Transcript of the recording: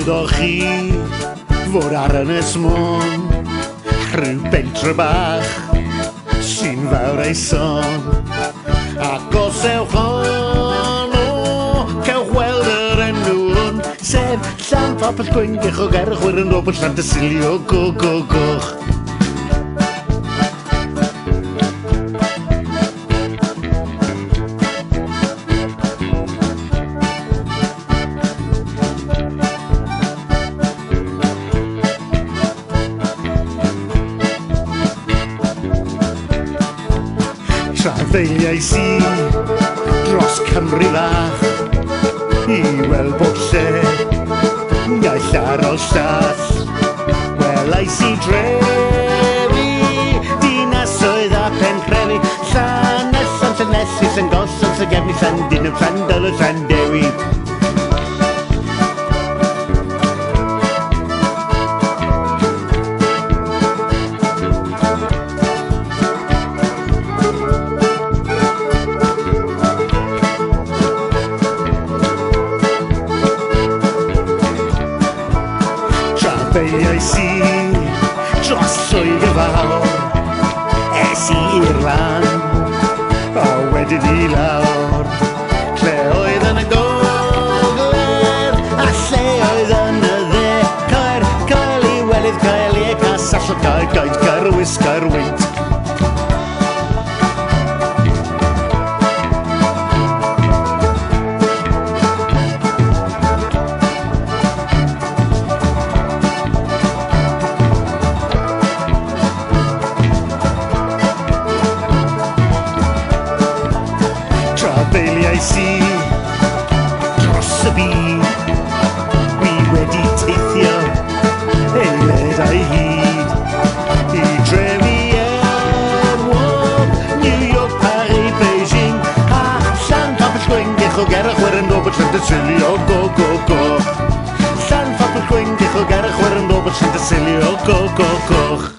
o chi fod ar Ynys Môn, rhyw bentre bach sy'n fawr ei son. Ac os ewch honno, cewch weld yr enw hwn, sef Llan Phapell Gwyngych o Gerchwyr yn Robert Llantysilio goch. Trafeiliais i dros Cymru fach i weld bod lle gall ar ôl llall. Welais i drefi dinasoedd a pentrefi, Llanell ond Llanellis yn gosod Llangefni, Llandyn yn Llandol y Llandewi. Trafeiliais i dros Lloegr Fawr, es i Irland a wedyn i lawr, lle oedd yn y gogledd a lle oedd yn y dde. Caer i welydd, cael i Casall o Caer, Gaed, Carwys, Carwynt. Trafeiliais i dros y byd, wi wedi teithio eiliadau hyd i drefi enwog New York, Paris, Beijing a Llan Phapell Gwyngych o Gerchwyr yn Robert Llantysilio goch. Llan Phapell Gwyngych o Gerchwyr yn Robert Llantysilio goch.